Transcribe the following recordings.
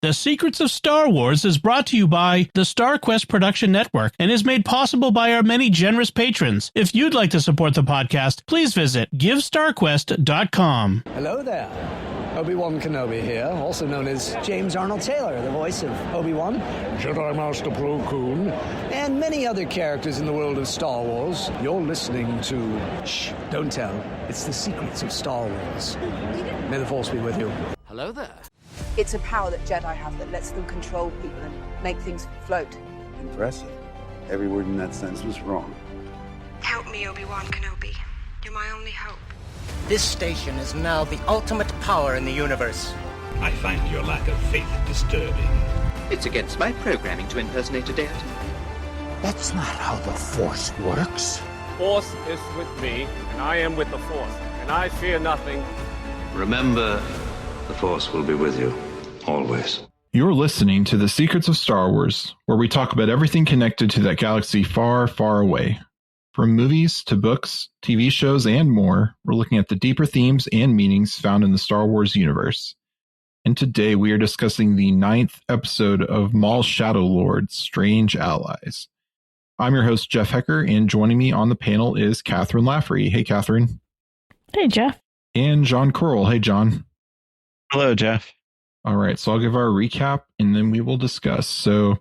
The Secrets of Star Wars is brought to you by the StarQuest Production Network and is made possible by our many generous patrons. If you'd like to support the podcast, please visit GiveStarQuest.com. Hello there. Obi-Wan Kenobi here, also known as James Arnold Taylor, the voice of Obi-Wan, Jedi Master Plo Koon, and many other characters in the world of Star Wars. You're listening to... Shh, don't tell. It's The Secrets of Star Wars. May the Force be with you. Hello there. It's a power that Jedi have that lets them control people and make things float. Impressive. Every word in that sentence was wrong. Help me, Obi-Wan Kenobi. You're my only hope. This station is now the ultimate power in the universe. I find your lack of faith disturbing. It's against my programming to impersonate a deity. That's not how the Force works. Force is with me, and I am with the Force, and I fear nothing. Remember, the Force will be with you, always. You're listening to The Secrets of Star Wars, where we talk about everything connected to that galaxy far, far away. From movies to books, TV shows, and more, we're looking at the deeper themes and meanings found in the Star Wars universe. And today we are discussing the 9th episode of Maul's Shadow Lord, Strange Allies. I'm your host, Jeff Haecker, and joining me on the panel is Kathryn Laffrey. Hey, Kathryn. Hey, Jeff. And Jon Koral. Hey, Jon. Hello, Jeff. All right, so I'll give our recap, and then we will discuss. So,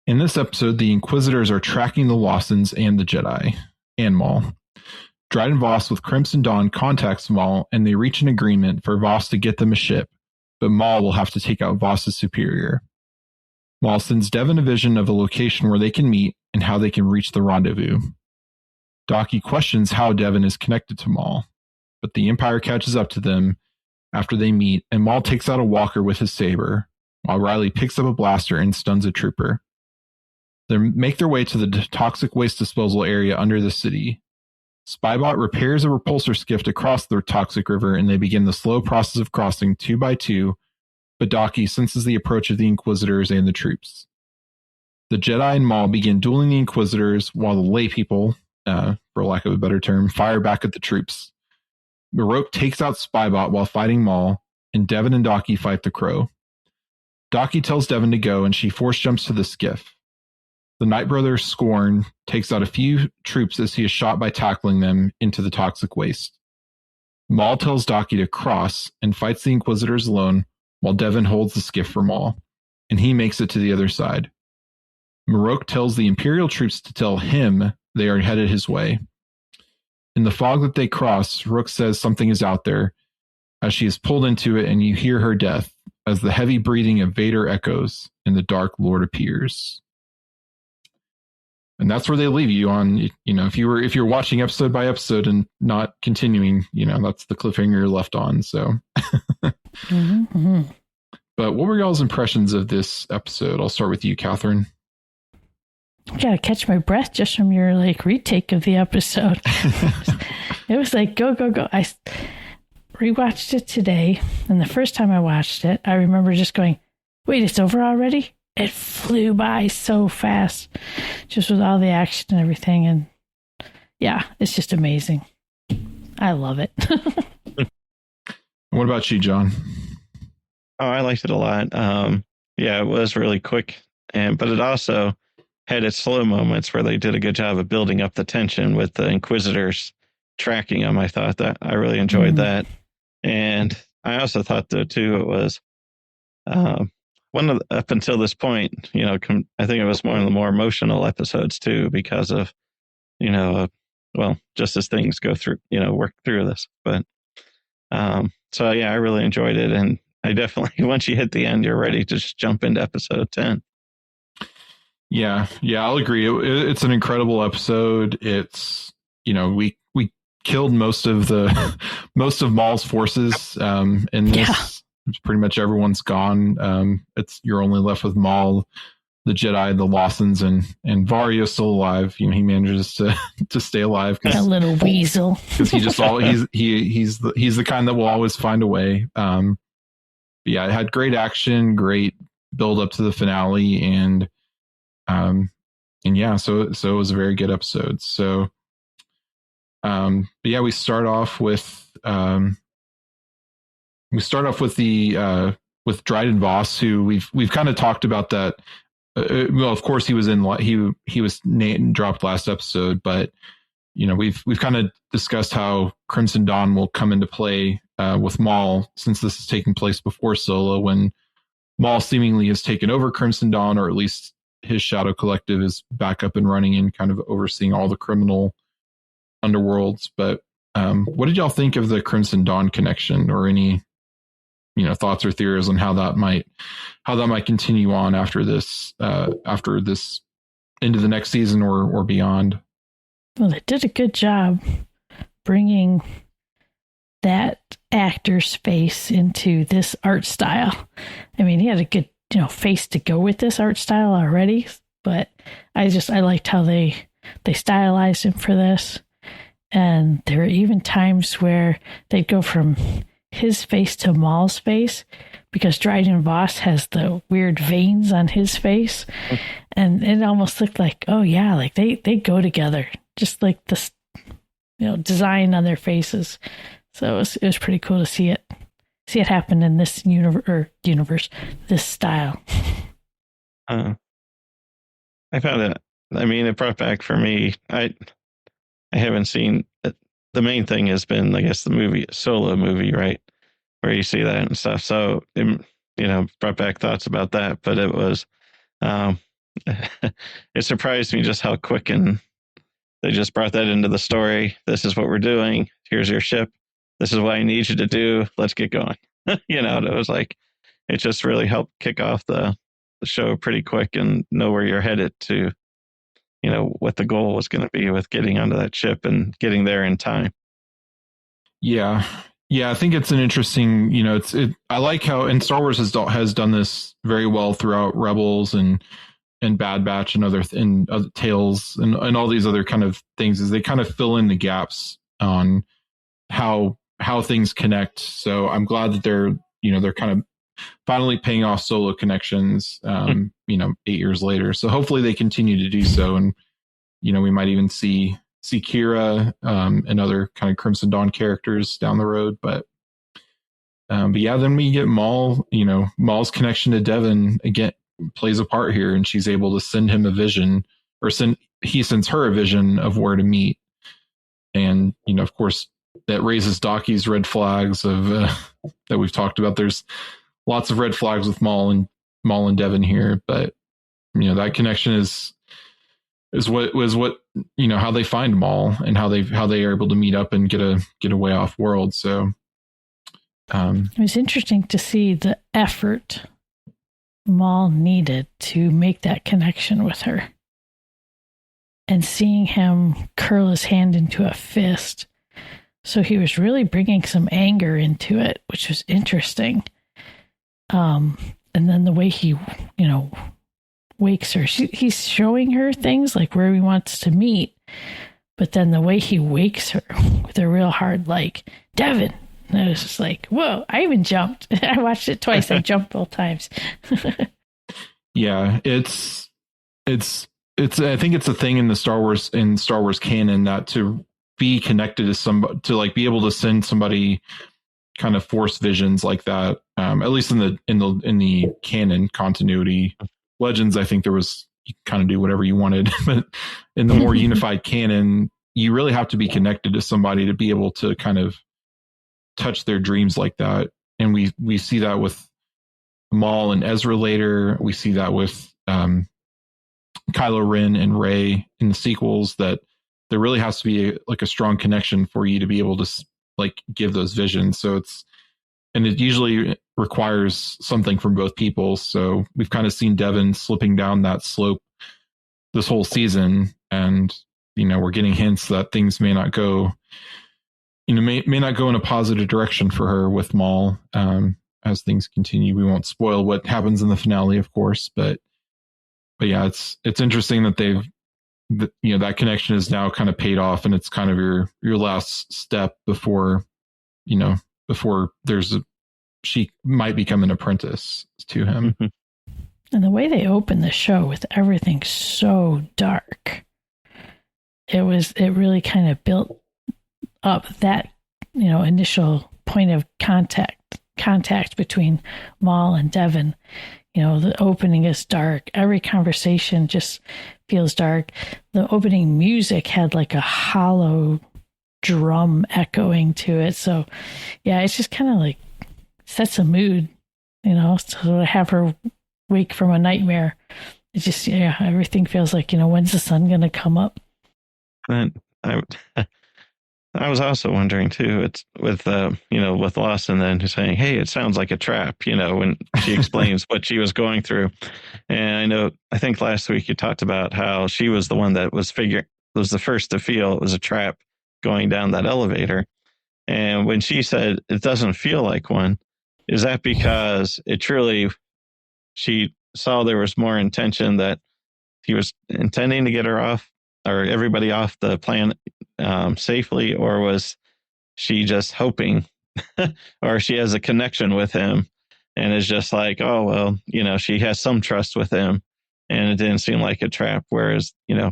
in this episode, the Inquisitors are tracking the Lawsons and the Jedi, and Maul. Dryden Voss with Crimson Dawn contacts Maul, and they reach an agreement for Voss to get them a ship, but Maul will have to take out Voss's superior. Maul sends Devin a vision of a location where they can meet and how they can reach the rendezvous. Docky questions how Devin is connected to Maul, but the Empire catches up to them after they meet, and Maul takes out a walker with his saber, while Riley picks up a blaster and stuns a trooper. They make their way to the toxic waste disposal area under the city. Spybot repairs a repulsor skiff to cross the toxic river, and they begin the slow process of crossing 2 by 2, but Docky senses the approach of the Inquisitors and the troops. The Jedi and Maul begin dueling the Inquisitors, while the lay people, for lack of a better term, fire back at the troops. Marok takes out Spybot while fighting Maul, and Devin and Docky fight the Crow. Docky tells Devin to go, and she force jumps to the skiff. The Night Brother, Scorn, takes out a few troops as he is shot by tackling them into the toxic waste. Maul tells Docky to cross and fights the Inquisitors alone, while Devin holds the skiff for Maul, and he makes it to the other side. Marok tells the Imperial troops to tell him they are headed his way. In the fog that they cross, Rook says something is out there as she is pulled into it, and you hear her death as the heavy breathing of Vader echoes and the Dark Lord appears. And that's where they leave you on, if you're watching episode by episode and not continuing, that's the cliffhanger you're left on. So, Mm-hmm. But what were y'all's impressions of this episode? I'll start with you, Kathryn. I gotta catch my breath just from your retake of the episode. It was like go. I rewatched it today, and the first time I watched it, I remember just going, "Wait, it's over already?" It flew by so fast, just with all the action and everything, and yeah, it's just amazing. I love it. What about you, Jon? Oh, I liked it a lot. Yeah, it was really quick, but it also had its slow moments where they did a good job of building up the tension with the Inquisitors tracking them. I thought that I really enjoyed that. And I also thought, though, too, it was up until this point, I think it was one of the more emotional episodes, too, because of, just as things go through, work through this. But so, yeah, I really enjoyed it. And I definitely, once you hit the end, you're ready to just jump into episode 10. Yeah, I'll agree. It's an incredible episode. It's, we killed most of Maul's forces. In this, pretty much everyone's gone. You're only left with Maul, the Jedi, the Lawsons, and Vario's still alive. He manages to stay alive. That little weasel. Because he's the kind that will always find a way. Yeah, it had great action, great build up to the finale, and yeah, so it was a very good episode. So, but yeah, we start off with the with Dryden Voss, who we've kind of talked about that. Well, of course he was dropped last episode, but we've kind of discussed how Crimson Dawn will come into play with Maul, since this is taking place before Solo, when Maul seemingly has taken over Crimson Dawn, or at least his Shadow Collective is back up and running and kind of overseeing all the criminal underworlds. But what did y'all think of the Crimson Dawn connection, or any thoughts or theories on how that might continue on after this into the next season or beyond? Well, they did a good job bringing that actor's face into this art style. I mean, he had a good face to go with this art style already, but I liked how they stylized him for this. And there were even times where they'd go from his face to Maul's face, because Dryden Voss has the weird veins on his face. And it almost looked like, oh yeah, like they go together, just like this, design on their faces. So it was pretty cool to see it happen in this universe, this style. I found it. I mean, it brought back for me. I haven't seen it. The main thing has been, I guess, the Solo movie, right, where you see that and stuff. So it, brought back thoughts about that. But it was, it surprised me just how quick and they just brought that into the story. This is what we're doing. Here's your ship. This is what I need you to do. Let's get going. It was like, it just really helped kick off the show pretty quick and know where you're headed to, what the goal was going to be with getting onto that ship and getting there in time. Yeah. Yeah. I think it's an interesting, I like how, and Star Wars has done this very well throughout Rebels and Bad Batch and other Tales and all these other kind of things, is they kind of fill in the gaps on how things connect. So I'm glad that they're kind of finally paying off Solo connections, 8 years later. So hopefully they continue to do so. And, we might even see Kira, and other kind of Crimson Dawn characters down the road. But yeah, then we get Maul, Maul's connection to Devon again plays a part here, and she's able to send him a vision, or he sends her a vision of where to meet. And, of course, that raises Docky's red flags of that we've talked about. There's lots of red flags with Maul and Devon here, but that connection is what how they find Maul and how they are able to meet up and get a way off world. So it was interesting to see the effort Maul needed to make that connection with her, and seeing him curl his hand into a fist. So he was really bringing some anger into it, which was interesting. And then the way he, wakes her, he's showing her things like where he wants to meet. But then the way he wakes her with a real hard, like, Devon. And I was just like, whoa, I even jumped. I watched it twice. I jumped both times. Yeah, it's I think it's a thing in Star Wars canon that to be connected to somebody, to like be able to send somebody kind of force visions like that. At least in the canon continuity. Legends, I think there was, you kind of do whatever you wanted, but in the more unified canon, you really have to be connected to somebody to be able to kind of touch their dreams like that. And we see that with Maul and Ezra later. We see that with Kylo Ren and Rey in the sequels, that there really has to be a strong connection for you to be able to give those visions. So it usually requires something from both people. So we've kind of seen Devon slipping down that slope this whole season, and we're getting hints that things may not go may not go in a positive direction for her with Maul as things continue. We won't spoil what happens in the finale, of course, but yeah, it's interesting that that connection is now kind of paid off, and it's kind of your last step before she might become an apprentice to him. And the way they opened the show with everything so dark, it really kind of built up that, initial point of contact contact between Maul and Devon. You know, the opening is dark. Every conversation just feels dark. The opening music had like a hollow drum echoing to it. So, yeah, it's just kind of like sets a mood, you know, so to have her wake from a nightmare. It just, yeah, everything feels like, you know, when's the sun going to come up? And I was also wondering too, it's with, with Lawson then saying, hey, it sounds like a trap, you know, when she explains what she was going through. And I think last week you talked about how she was the one that was the first to feel it was a trap going down that elevator. And when she said it doesn't feel like one, is that because she saw there was more intention, that he was intending to get her off or everybody off the planet safely, or was she just hoping, or she has a connection with him and is just like, oh, well, you know, she has some trust with him and it didn't seem like a trap. Whereas, you know,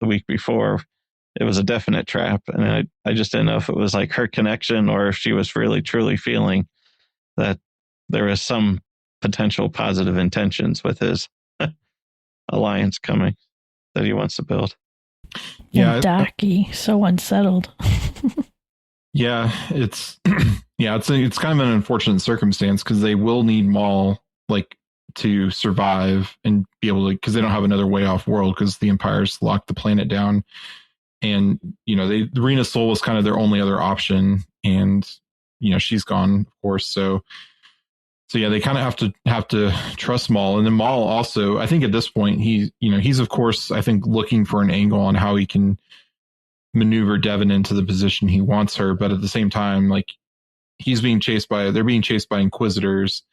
the week before it was a definite trap. And I just didn't know if it was like her connection or if she was really, truly feeling that there was some potential positive intentions with his alliance coming that he wants to build. Yeah, and Docky, so unsettled. Yeah, it's it's kind of an unfortunate circumstance because they will need Maul like to survive and be able to, because they don't have another way off world because the Empire's locked the planet down, and you know the Rena Soul was kind of their only other option, and you know she's gone, of course. So yeah, they kind of have to trust Maul, and then Maul also, I think at this point he's of course I think looking for an angle on how he can maneuver Devon into the position he wants her, but at the same time, like they're being chased by Inquisitors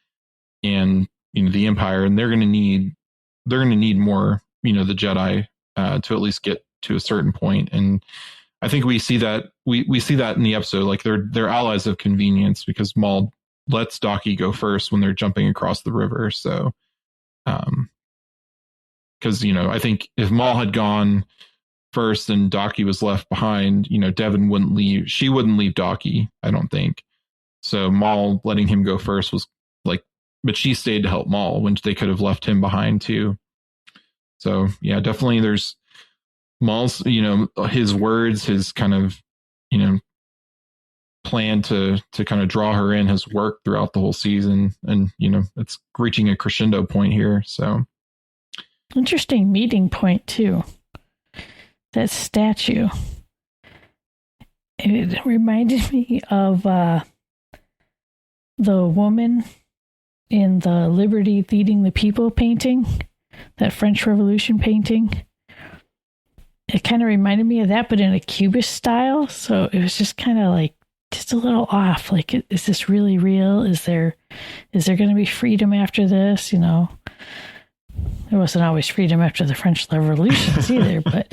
and you know the Empire, and they're going to need more, you know, the Jedi to at least get to a certain point, and I think we see that we see that in the episode, like they're allies of convenience because Maul lets Docky go first when they're jumping across the river. So, because you know I think if Maul had gone first and Docky was left behind, you know, Devon wouldn't leave. She wouldn't leave Docky, I don't think. So Maul letting him go first was like, but she stayed to help Maul when they could have left him behind too. So yeah, definitely there's Maul's, you know, his words, his kind of, you know, plan to kind of draw her in has worked throughout the whole season. And, you know, it's reaching a crescendo point here. So interesting meeting point too. That statue, it reminded me of the woman in the Liberty Leading the People painting, that French Revolution painting. It kind of reminded me of that, but in a Cubist style. So it was just kind of like just a little off. Like, is this really real? Is there going to be freedom after this? You know, there wasn't always freedom after the French Revolutions either, but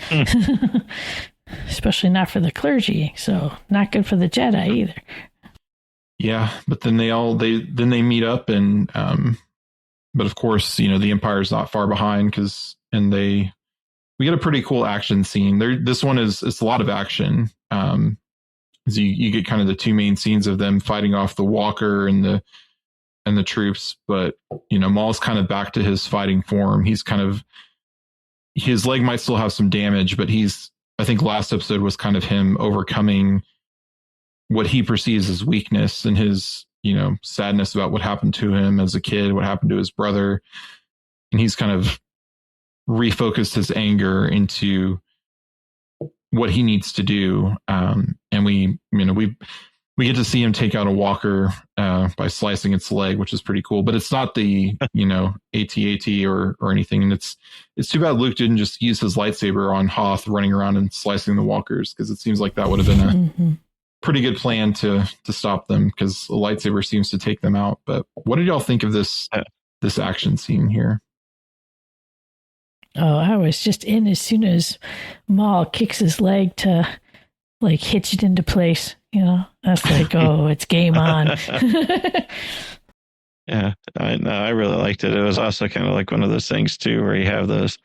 especially not for the clergy. So not good for the Jedi either. Yeah, but then they meet up, and but of course, you know, the Empire's not far behind we get a pretty cool action scene. This one it's a lot of action. So you get kind of the two main scenes of them fighting off the Walker and the troops, but you know, Maul's kind of back to his fighting form. He's kind of, his leg might still have some damage, but I think last episode was kind of him overcoming what he perceives as weakness and his, you know, sadness about what happened to him as a kid, what happened to his brother. And he's kind of refocused his anger into what he needs to do. And we get to see him take out a Walker by slicing its leg, which is pretty cool. But it's not the, you know, AT-AT or anything. And it's too bad Luke didn't just use his lightsaber on Hoth running around and slicing the Walkers, because it seems like that would have been a pretty good plan to stop them, because the lightsaber seems to take them out. But what did y'all think of this action scene here? Oh, I was just in as soon as Maul kicks his leg to like hitch it into place. You know, that's like, oh, it's game on. Yeah, I really liked it. It was also kind of like one of those things too, where you have those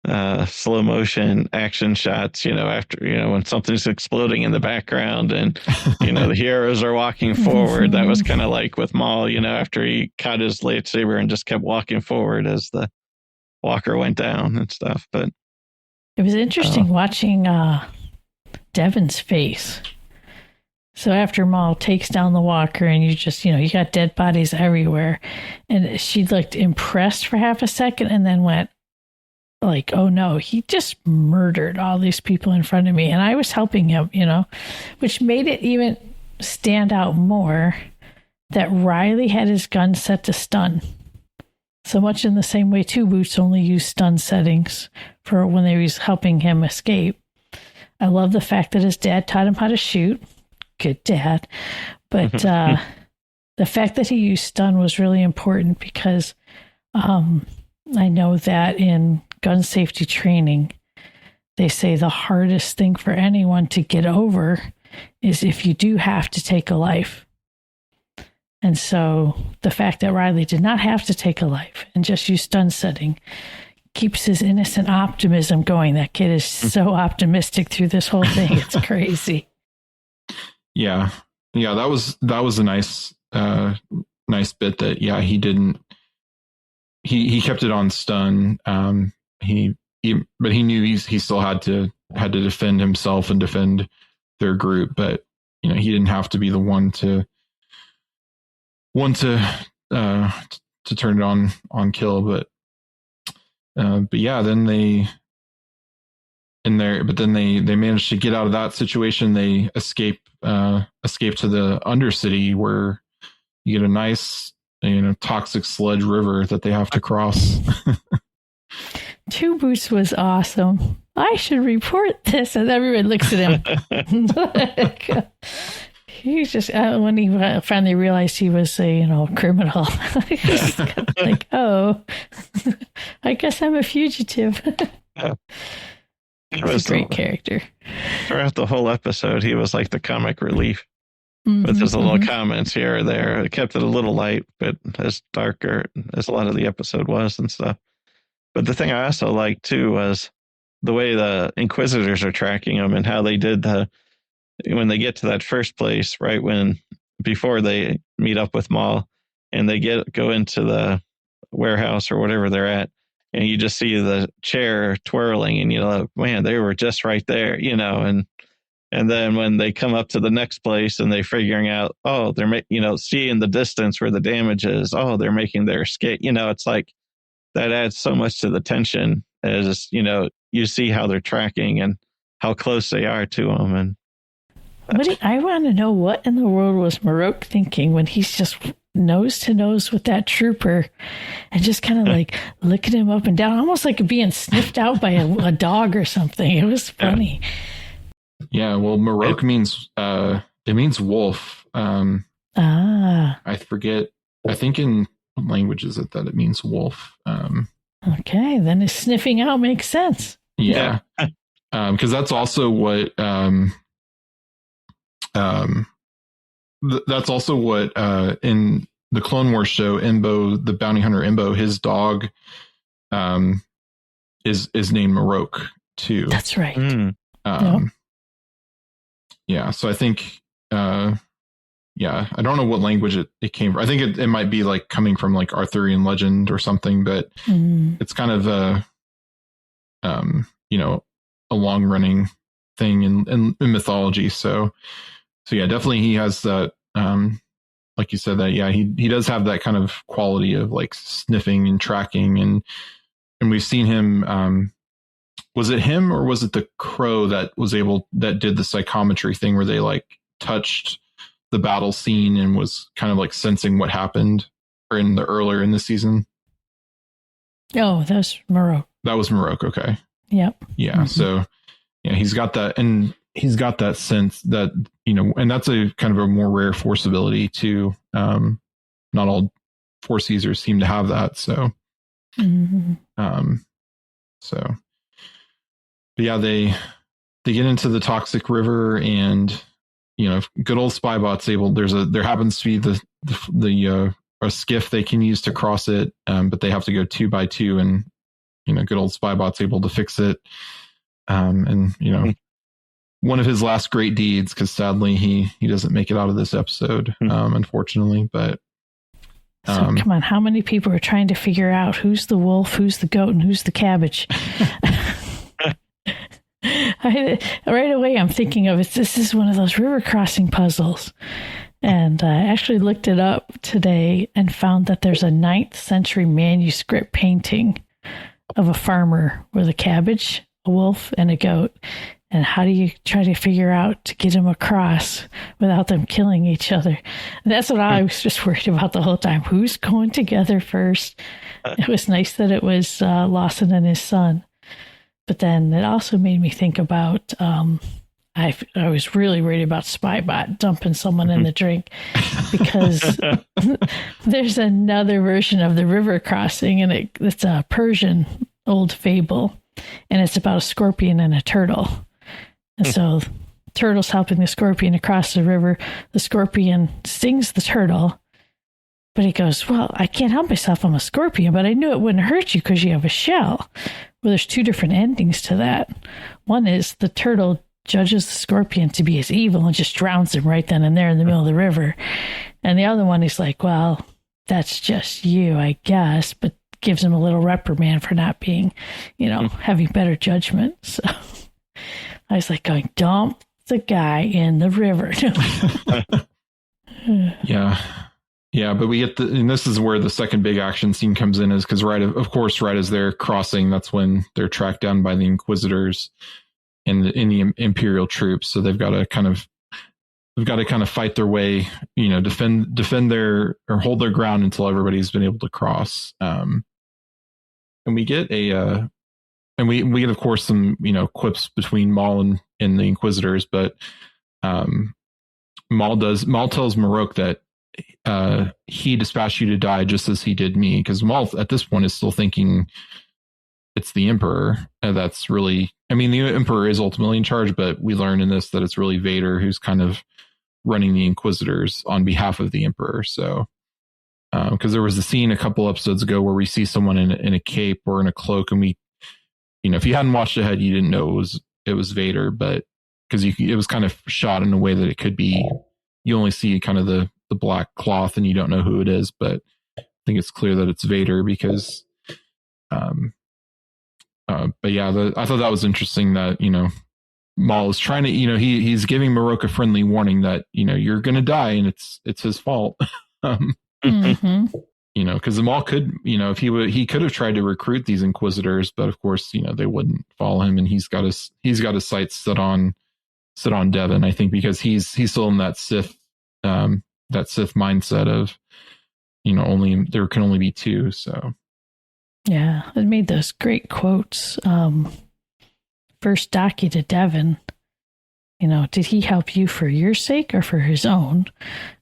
slow motion action shots, after, when something's exploding in the background and, the heroes are walking forward. That was kind of like with Maul, after he caught his lightsaber and just kept walking forward as the walker went down and stuff. But it was interesting watching Devon's face. So after Maul takes down the walker and you just, you got dead bodies everywhere, and she looked impressed for half a second and then went like, oh no, he just murdered all these people in front of me. And I was helping him, which made it even stand out more that Riley had his gun set to stun. So much in the same way, too, Boots only used stun settings for when they was helping him escape. I love the fact that his dad taught him how to shoot. Good dad. But the fact that he used stun was really important because I know that in gun safety training, they say the hardest thing for anyone to get over is if you do have to take a life. And so the fact that Riley did not have to take a life and just use stun setting keeps his innocent optimism going. That kid is so optimistic through this whole thing. It's crazy. Yeah. That was a nice bit that, he didn't, he kept it on stun. But he knew he still had to defend himself and defend their group. But, he didn't have to be the one to turn it on kill. But then they managed to get out of that situation. They escape to the Undercity, where you get a nice, toxic sludge river that they have to cross. Two Boots was awesome. I should report this, and everyone looks at him. He's just when he finally realized he was a criminal. He's like, oh, I guess I'm a fugitive. He's a great character. Throughout the whole episode, he was like the comic relief with his little comments here or there. It kept it a little light, but as darker as a lot of the episode was and stuff. But the thing I also liked too was the way the Inquisitors are tracking them and how they did when they get to that first place, right before they meet up with Maul and they go into the warehouse or whatever they're at, and you just see the chair twirling, and man, they were just right there, and then when they come up to the next place and they're figuring out, oh, they're seeing the distance where the damage is, oh, they're making their escape, it's like that adds so much to the tension as you see how they're tracking and how close they are to them. And I want to know what in the world was Marok thinking when he's just nose to nose with that trooper and just kind of like looking him up and down, almost like being sniffed out by a dog or something. It was funny. Yeah, well, Marok means it means wolf. I forget. I think in what language is it that it means wolf? Okay, then his sniffing out makes sense. Yeah, because that's also what that's also what in the Clone Wars show, Imbo, the bounty hunter Imbo, his dog is named Marok too. That's right. Yeah, so I think I don't know what language it came from. I think it might be like coming from like Arthurian legend or something, but it's kind of a long running thing in mythology. So yeah, definitely he has that, like you said, that, he does have that kind of quality of like sniffing and tracking. And we've seen him, was it him or was it the crow that did the psychometry thing where they like touched the battle scene and was kind of like sensing what happened earlier in the season? Oh, that was Marok. That was Marok. Okay. Yep. Yeah. Mm-hmm. So yeah, he's got that, and he's got that sense that, and that's a kind of a more rare Force ability too. Not all Force users seem to have that. So, but yeah, they get into the toxic river, and good old Spybot's there happens to be a skiff they can use to cross it, but they have to go 2 by 2, and good old Spybot's able to fix it. And one of his last great deeds, because sadly he doesn't make it out of this episode, unfortunately. But so come on, how many people are trying to figure out who's the wolf, who's the goat, and who's the cabbage? Right away, I'm thinking of it. This is one of those river crossing puzzles. And I actually looked it up today and found that there's a 9th century manuscript painting of a farmer with a cabbage, a wolf, and a goat. And how do you try to figure out to get them across without them killing each other? And that's what I was just worried about the whole time. Who's going together first? It was nice that it was Lawson and his son. But then it also made me think about, I was really worried about Spybot dumping someone in the drink, because there's another version of the river crossing, and it's a Persian old fable, and it's about a scorpion and a turtle. And so turtle's helping the scorpion across the river. The scorpion stings the turtle, but he goes, well, I can't help myself. I'm a scorpion, but I knew it wouldn't hurt you because you have a shell. Well, there's 2 different endings to that. One is the turtle judges the scorpion to be as evil and just drowns him right then and there in the middle of the river. And the other one is like, well, that's just you, I guess, but gives him a little reprimand for not being, having better judgment. So I was like going, dump the guy in the river. Yeah, but we get and this is where the second big action scene comes in, is because right as they're crossing, that's when they're tracked down by the Inquisitors and the Imperial troops. So they've got to kind of fight their way, defend their, or hold their ground until everybody's been able to cross. And we get we get, of course, some, quips between Maul and the Inquisitors, but Maul tells Marok that he dispatched you to die just as he did me, because Maul at this point is still thinking it's the Emperor. That's really, the Emperor is ultimately in charge, but we learn in this that it's really Vader who's kind of running the Inquisitors on behalf of the Emperor. So, because there was a scene a couple episodes ago where we see someone in a cape or in a cloak, and we, if you hadn't watched ahead, you didn't know it was Vader, but because it was kind of shot in a way that it could be, you only see kind of the black cloth and you don't know who it is, but I think it's clear that it's Vader because, but yeah, I thought that was interesting that, Maul is trying to, he's giving Marok a friendly warning that, you're going to die and it's his fault. Because the Maul could, if he could have tried to recruit these Inquisitors, but of course, they wouldn't follow him, and he's got his sights set on Devin, I think, because he's still in that Sith mindset of, there can only be 2. So yeah, it made those great quotes. First Daki to Devin, did he help you for your sake or for his own?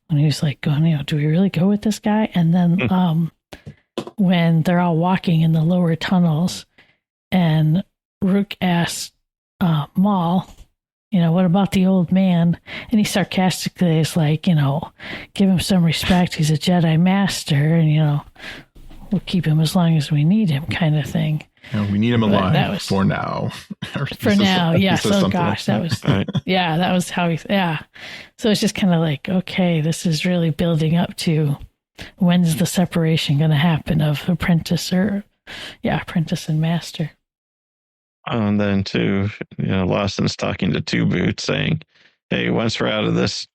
And he was like, going, do we really go with this guy? And then when they're all walking in the lower tunnels, and Rook asks Maul, what about the old man? And he sarcastically is like, give him some respect. He's a Jedi master, and, we'll keep him as long as we need him, kind of thing. We need him alive for now. For now, yes. Oh gosh, that was that was how he. Yeah, so it's just kind of like, okay, this is really building up to when's the separation going to happen of apprentice and master. And then too, Lawson's talking to Two Boots saying, "Hey, once we're out of this,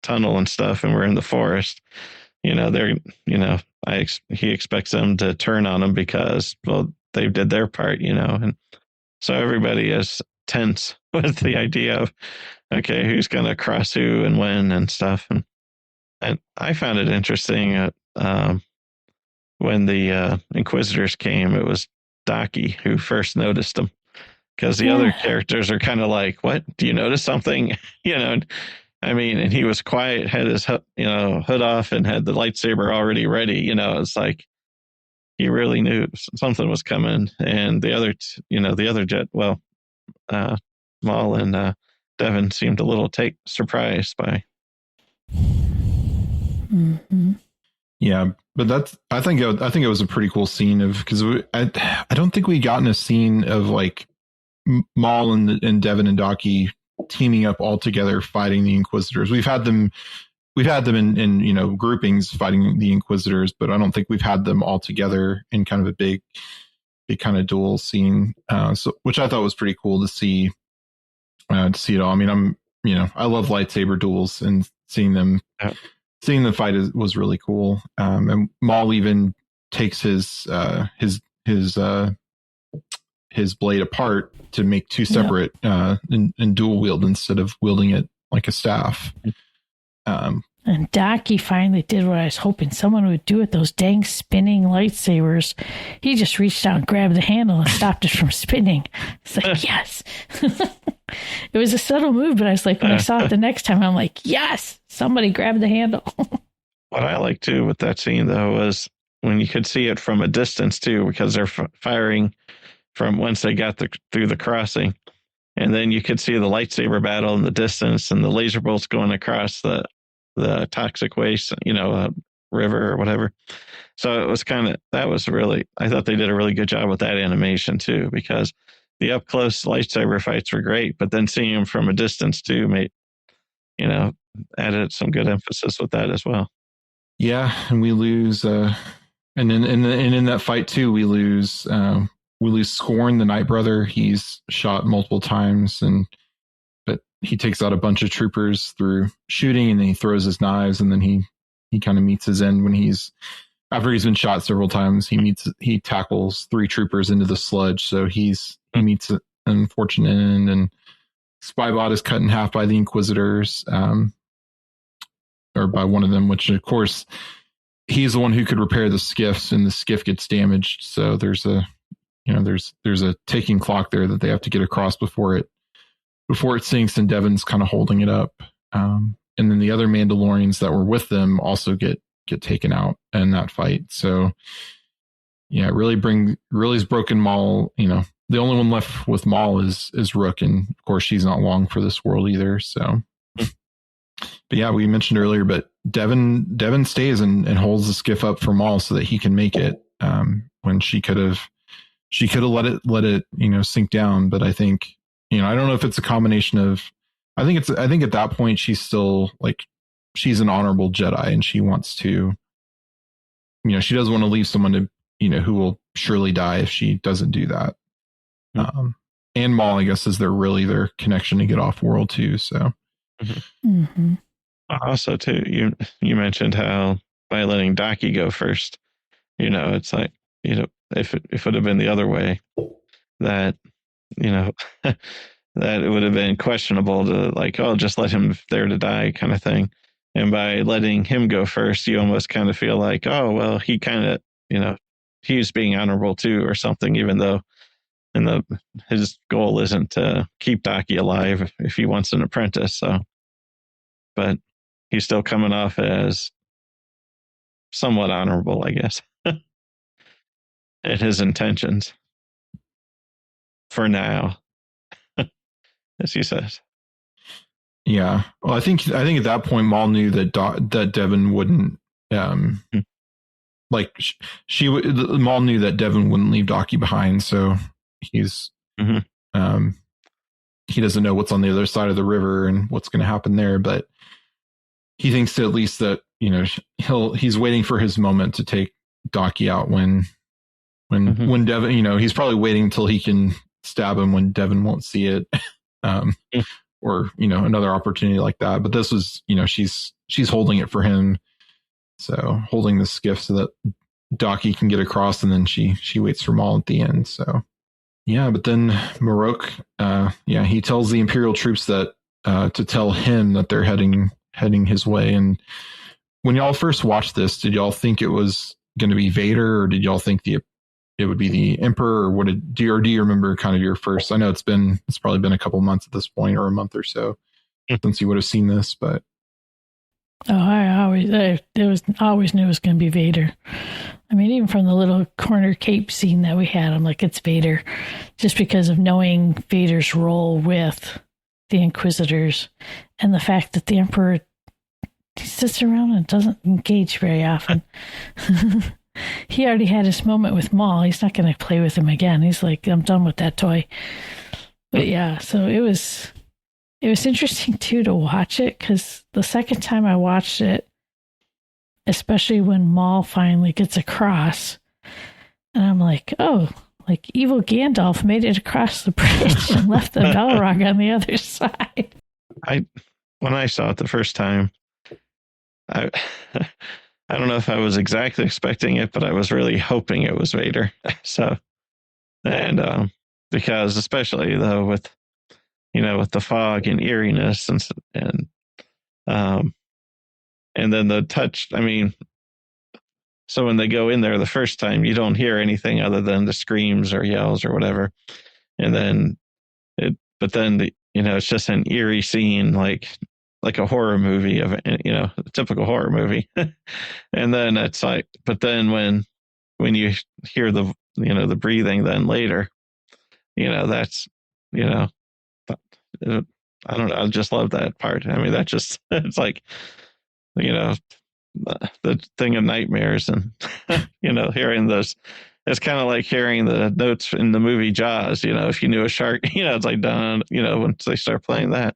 tunnel and stuff, and we're in the forest, they're, he expects them to turn on him because, well, they did their part, and so everybody is tense with the idea of, okay, who's going to cross who and when and stuff. And I found it interesting when the Inquisitors came, it was Daki who first noticed them, because the other characters are kind of like, what, do you notice something? And he was quiet, had his hood off and had the lightsaber already ready. It's like he really knew something was coming. And the other, Maul and Devin seemed a little surprised by. Mm-hmm. Yeah, But I think it was a pretty cool scene because I don't think we gotten a scene of like Maul and Devin and Docky teaming up all together fighting the Inquisitors. We've had them in groupings fighting the Inquisitors, but I don't think we've had them all together in kind of a big kind of duel scene. So which I thought was pretty cool to see it all. I mean, I love lightsaber duels, and seeing them fight was really cool. And Maul even takes his blade apart to make two separate and dual wield instead of wielding it like a staff. And Docky finally did what I was hoping someone would do with those dang spinning lightsabers. He just reached out and grabbed the handle and stopped it from spinning. It's like, yes. It was a subtle move, but I was like, when I saw it the next time, I'm like, yes, somebody grabbed the handle. What I like too with that scene, though, was when you could see it from a distance too, because they're firing from once they got through the crossing. And then you could see the lightsaber battle in the distance and the laser bolts going across the toxic waste, river or whatever. So it was I thought they did a really good job with that animation too, because the up close lightsaber fights were great, but then seeing them from a distance too added some good emphasis with that as well. Yeah. And we lose, and in that fight too, we lose Scorn, the Night Brother. He's shot multiple times, but he takes out a bunch of troopers through shooting, and then he throws his knives, and then he kind of meets his end after he's been shot several times. He tackles 3 troopers into the sludge, so he meets an unfortunate end, and Spybot is cut in half by the Inquisitors, or by one of them, which of course he's the one who could repair the skiffs, and the skiff gets damaged. So there's a ticking clock there that they have to get across before it sinks, and Devin's kind of holding it up. And then the other Mandalorians that were with them also get taken out in that fight. So yeah, really has broken Maul. The only one left with Maul is Rook, and of course she's not long for this world either. So, but yeah, we mentioned earlier, but Devin stays and holds the skiff up for Maul so that he can make it. When she could have let it sink down. But I think I don't know if it's a combination of. I think at that point she's still she's an honorable Jedi, and she wants to. She doesn't want to leave someone to who will surely die if she doesn't do that. And Maul, I guess, is their connection to get off world too. So. Mm-hmm. Also, too, you mentioned how by letting Docky go first, it's like if it would have been the other way, that that it would have been questionable to just let him there to die kind of thing. And by letting him go first, you almost kind of feel like, oh well, he kind of he's being honorable too or something, even though his goal isn't to keep Docky alive if he wants an apprentice. So, but he's still coming off as somewhat honorable, I guess, in his intentions for now, as he says. Yeah. Well, I think at that point, Maul knew that Devin wouldn't, Maul knew that Devin wouldn't leave Docky behind. So he's, he doesn't know what's on the other side of the river and what's going to happen there, but he thinks at least that, he's waiting for his moment to take Docky out when Devin, he's probably waiting until he can stab him when Devin won't see it. Or, another opportunity like that. But this was, she's holding it for him. So holding the skiff so that Docky can get across, and then she waits for Maul at the end. So yeah, but then Marok, he tells the Imperial troops that to tell him that they're heading his way. And when y'all first watched this, did y'all think it was going to be Vader, or did y'all think it would be the Emperor, or do you remember kind of your first? I know it's probably been a couple months at this point, or a month or so since you would have seen this, but. Oh, I always knew it was going to be Vader. I mean, even from the little corner cape scene that we had, I'm like, it's Vader, just because of knowing Vader's role with the Inquisitors and the fact that the Emperor he sits around and doesn't engage very often. He already had his moment with Maul. He's not going to play with him again. He's like, I'm done with that toy. But yeah, so it was interesting too to watch it, because the second time I watched it, especially when Maul finally gets across, and I'm like, oh, like evil Gandalf made it across the bridge and left the Balrog on the other side. When I saw it the first time, I don't know if I was exactly expecting it, but I was really hoping it was Vader. So, and because especially though with the fog and eeriness and then the touch. I mean, so when they go in there the first time, you don't hear anything other than the screams or yells or whatever, and then it's just an eerie scene like a horror movie of a typical horror movie. And then it's like, but then when you hear the breathing, then later, that's, I don't know. I just love that part. I mean, that just, it's like, the thing of nightmares and, hearing those, it's kind of like hearing the notes in the movie Jaws, if you knew a shark, it's like done, once they start playing that.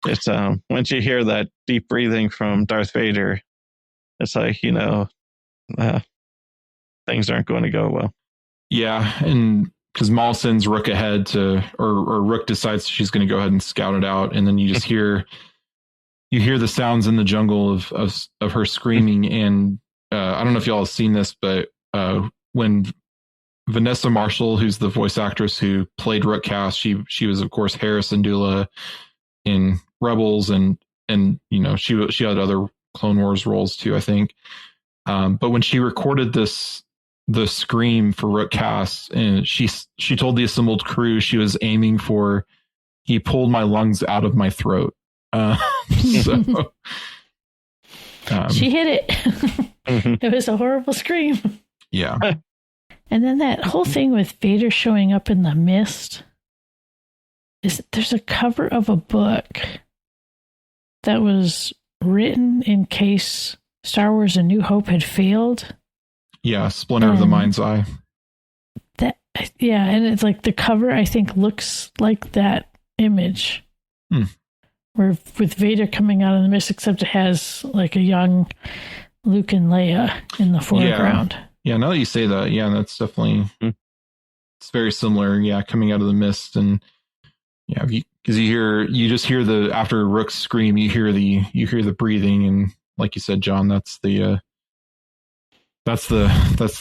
It's once you hear that deep breathing from Darth Vader, it's like, things aren't going to go well. Yeah, and because Maul sends Rook ahead or Rook decides she's going to go ahead and scout it out, and then you just hear the sounds in the jungle of her screaming. And I don't know if y'all have seen this, but when Vanessa Marshall, who's the voice actress who played Rook Cast, she was of course Hera Syndulla in Rebels, and she had other Clone Wars roles too, I think. But when she recorded the scream for Rook Cast, and she told the assembled crew she was aiming for, "He pulled my lungs out of my throat." So she hit it. It was a horrible scream. Yeah. And then that whole thing with Vader showing up in the mist. There's a cover of a book that was written in case Star Wars A New Hope had failed. Yeah, Splinter of the Mind's Eye. And it's like the cover, I think, looks like that image. Where with Vader coming out of the mist, except it has like a young Luke and Leia in the foreground. Yeah, now that you say that, yeah, that's definitely, it's very similar. Yeah, coming out of the mist, and yeah, because you just hear after Rook's scream, you hear the breathing, and like you said, John, that's the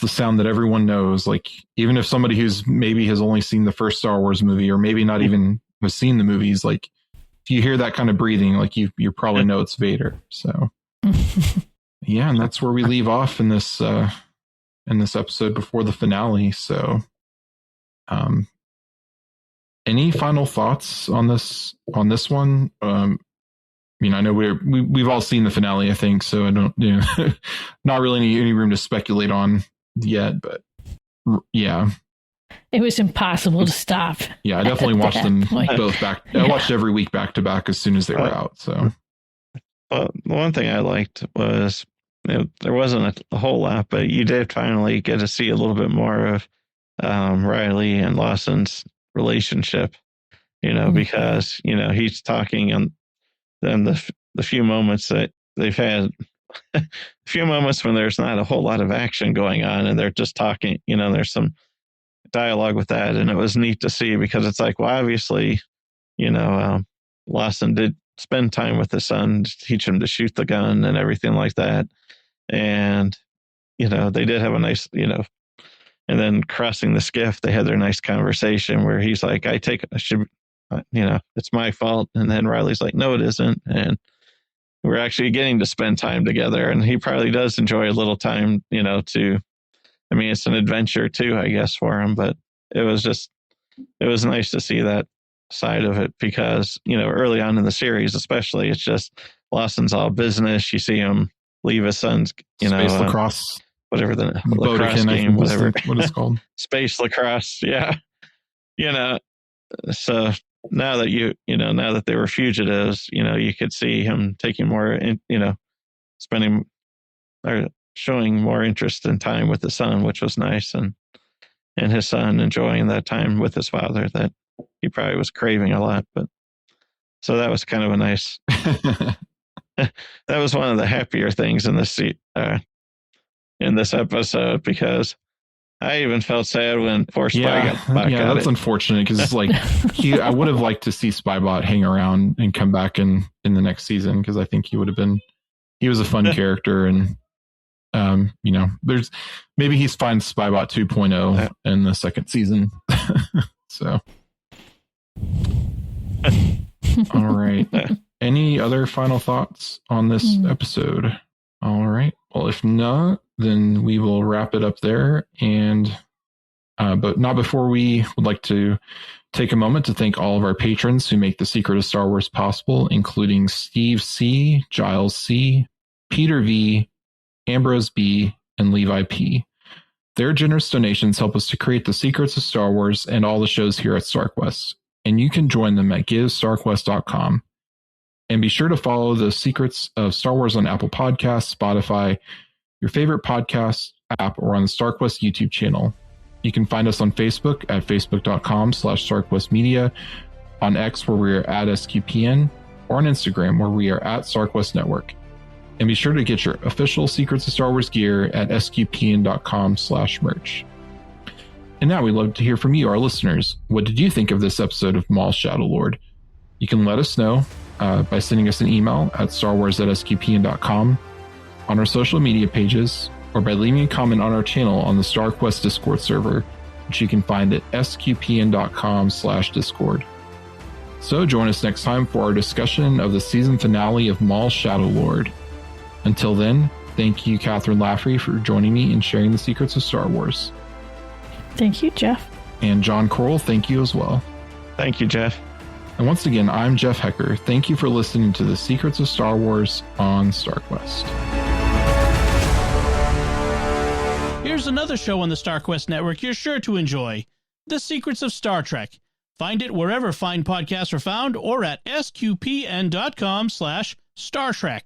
sound that everyone knows. Like, even if somebody who's maybe has only seen the first Star Wars movie, or maybe not even has seen the movies, like if you hear that kind of breathing, like you probably know it's Vader. So yeah, and that's where we leave off in this episode before the finale. So any final thoughts on this one? I mean, I know we've all seen the finale, I think, so I don't, not really any room to speculate on yet, but yeah. It was impossible to stop. Yeah, I definitely watched them both back. Yeah. I watched every week back to back as soon as they were out. So, the one thing I liked was there wasn't a whole lot, but you did finally get to see a little bit more of Riley and Lawson's relationship. Because he's talking, and then the few moments that they've had, a few moments when there's not a whole lot of action going on, and they're just talking. There's some dialogue with that, and it was neat to see, because it's like, well, obviously, Lawson did spend time with his son to teach him to shoot the gun and everything like that, and they did have a nice, and then crossing the skiff, they had their nice conversation where he's like, it's my fault, and then Riley's like, no, it isn't, and we're actually getting to spend time together, and he probably does enjoy a little time, it's an adventure too, I guess, for him. But it was nice to see that side of it, because, early on in the series, especially, it's just Lawson's all business. You see him leave his son's, space lacrosse, whatever the lacrosse game, whatever what it's called, space lacrosse. Yeah. So now that now that they were fugitives, you could see him taking more, spending or showing more interest and time with his son, which was nice, and his son enjoying that time with his father that he probably was craving a lot. But so that was kind of a nice. That was one of the happier things in this episode, because I even felt sad when poor Spy got back. Yeah, that's unfortunate, because like I would have liked to see Spybot hang around and come back in the next season, because I think he was a fun character, and there's maybe he's fine Spybot 2.0 in the second season. So, all right. Any other final thoughts on this episode? All right. Well, if not, then we will wrap it up there. And but not before we would like to take a moment to thank all of our patrons who make The Secret of Star Wars possible, including Steve C., Giles C., Peter V., Ambrose B., and Levi P. Their generous donations help us to create The Secrets of Star Wars and all the shows here at StarQuest. And you can join them at givestarquest.com. And be sure to follow The Secrets of Star Wars on Apple Podcasts, Spotify, your favorite podcast app, or on the StarQuest YouTube channel. You can find us on Facebook at facebook.com/StarQuestMedia, on X where we are at SQPN, or on Instagram where we are at StarQuest Network. And be sure to get your official Secrets of Star Wars gear at sqpn.com/merch. And now we'd love to hear from you, our listeners. What did you think of this episode of Maul Shadow Lord? You can let us know by sending us an email at starwars@sqpn.com, on our social media pages, or by leaving a comment on our channel on the StarQuest Discord server, which you can find at sqpn.com/discord. So join us next time for our discussion of the season finale of Maul Shadow Lord. Until then, thank you, Kathryn Laffrey, for joining me and sharing the secrets of Star Wars. Thank you, Jeff. And Jon Koral, thank you as well. Thank you, Jeff. And once again, I'm Jeff Haecker. Thank you for listening to The Secrets of Star Wars on StarQuest. Here's another show on the StarQuest Network you're sure to enjoy, The Secrets of Star Trek. Find it wherever fine podcasts are found, or at sqpn.com/StarTrek.